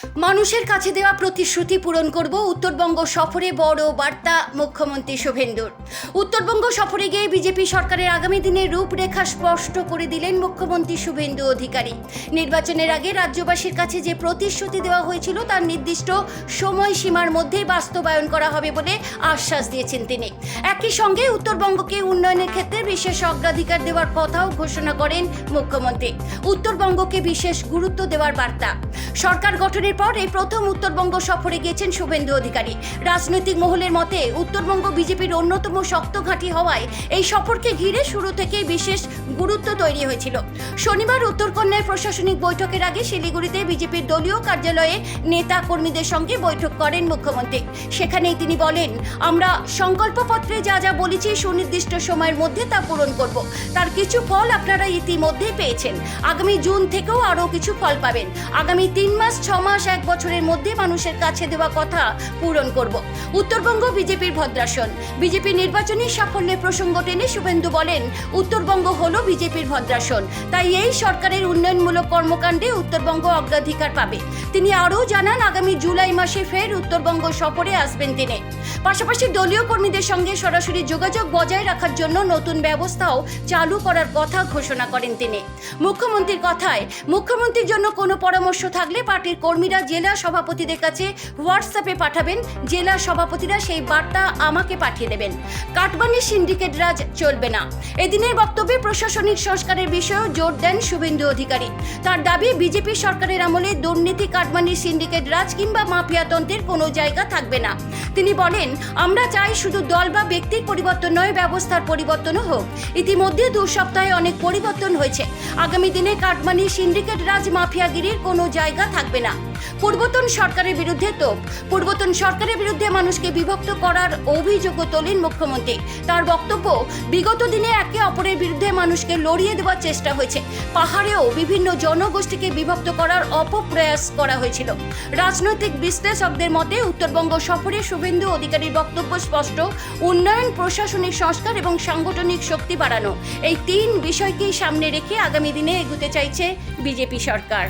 মানুষের কাছে দেওয়া প্রতিশ্রুতি পূরণ করব, উত্তরবঙ্গ সফরে বড় বার্তা মুখ্যমন্ত্রী শুভেন্দুর। উত্তরবঙ্গ সফরে গিয়ে বিজেপি সরকারের আগামী দিনের রূপরেখা স্পষ্ট করে দিলেন মুখ্যমন্ত্রী শুভেন্দু অধিকারী। নির্বাচনের আগে রাজ্যবাসীর কাছে যে প্রতিশ্রুতি দেওয়া হয়েছিল তার নির্দিষ্ট সময়সীমার মধ্যেই বাস্তবায়ন করা হবে বলে আশ্বাস দিয়েছেন তিনি। একই সঙ্গে উত্তরবঙ্গকে উন্নয়নের ক্ষেত্রে বিশেষ অগ্রাধিকার দেওয়ার কথাও ঘোষণা করেন মুখ্যমন্ত্রী। উত্তরবঙ্গকে বিশেষ গুরুত্ব দেওয়ার বার্তা। সরকার গঠনের পর এই প্রথম উত্তরবঙ্গ সফরে গিয়েছেন শুভেন্দু অধিকারী। রাজনৈতিক মহলের মতে উত্তরবঙ্গ বিজেপির অন্যতম শক্ত ঘাঁটি হওয়ায় এই সফরকে ঘিরে শুরু থেকেই বিশেষ গুরুত্ব তৈরি হয়েছিল। শনিবার উত্তরকন্যায় প্রশাসনিক বৈঠকের আগে শিলিগুড়িতে বিজেপির দলীয় কার্যালয়ে নেতা কর্মীদের সঙ্গে বৈঠক করেন মুখ্যমন্ত্রী। সেখানেই তিনি বলেন, আমরা সংকল্পপত্রে যা যা বলেছি সুনির্দিষ্ট সময়ের মধ্যে তা পূরণ করব। তার কিছু ফল আপনারা ইতিমধ্যেই পেয়েছেন। আগামী জুন থেকেও আরও কিছু ফল পাবেন। আগামী 3 মাস 6 মাস 1 বছরের মধ্যে মানুষের কাছে দেওয়া কথা পূরণ করব। উত্তরবঙ্গ বিজেপির ভদ্রাসন। বিজেপি নির্বাচনী সাফল্যের প্রসঙ্গ টেনে শুভেন্দু বলেন, উত্তরবঙ্গ হলো বিজেপির ভদ্রাসন, তাই এই সরকারের উন্নয়নমূলক কর্মকাণ্ডে উত্তরবঙ্গ অগ্রাধিকার পাবে। তিনি আরও জানান, আগামী জুলাই মাসে ফের উত্তরবঙ্গ সফরে আসবেন তিনি। পাশাপাশি দলীয় কর্মীদের সঙ্গে সরাসরি যোগাযোগ বজায় রাখার জন্য নতুন ব্যবস্থাও চালু করার কথা ঘোষণা করেন তিনি। মুখ্যমন্ত্রীর কথায়, মুখ্যমন্ত্রীর জন্য কোনো পরামর্শ থাকলে পার্টির কর্মীরা জেলা সভাপতিদের কাছে হোয়াটসঅ্যাপে পাঠাবেন। জেলা সভাপতিরা সেই বার্তা আমাকে পাঠিয়ে দেবেন। কাটমানি সিন্ডিকেট রাজ চলবে না। এদিনের বক্তব্যে প্রশাসনিক সংস্কারের বিষয়েও জোর দেন শুভেন্দু অধিকারী। তার দাবি, বিজেপি সরকারের আমলে দুর্নীতি, কাটমানি, সিন্ডিকেট রাজ কিংবা মাফিয়াতন্ত্রের কোনো জায়গা থাকবে না। তিনি বলেন, আমরা চাই শুধু দল বা ব্যক্তির পরিবর্তন নয়, ব্যবস্থার পরিবর্তনও হোক। ইতিমধ্যে 2 সপ্তাহে অনেক পরিবর্তন হয়েছে। আগামী দিনে কাটমানি, সিন্ডিকেট রাজ, মাফিয়াগিরির কোনো জায়গা থাকবে না। পূর্বতন সরকারের বিরুদ্ধে পূর্বতন সরকারের বিরুদ্ধে মানুষকে বিভক্ত করার অভিযোগও তোলেন মুখ্যমন্ত্রী। তার বক্তব্য, বিগত দিনে একে অপরের বিরুদ্ধে মানুষকে লড়িয়ে দেওয়ার চেষ্টা হয়েছে। পাহাড়েও বিভিন্ন জনগোষ্ঠীকে বিভক্ত করার অপপ্রয়াস করা হয়েছিল। রাজনৈতিক বিশ্লেষকদের মতে উত্তরবঙ্গ সফরে শুভেন্দু অধিকারীর বক্তব্য স্পষ্ট। উন্নয়ন, প্রশাসনিক সংস্কার এবং সাংগঠনিক শক্তি বাড়ানো, এই 3 বিষয়কেই সামনে রেখে আগামী দিনে এগোতে চাইছে বিজেপি সরকার।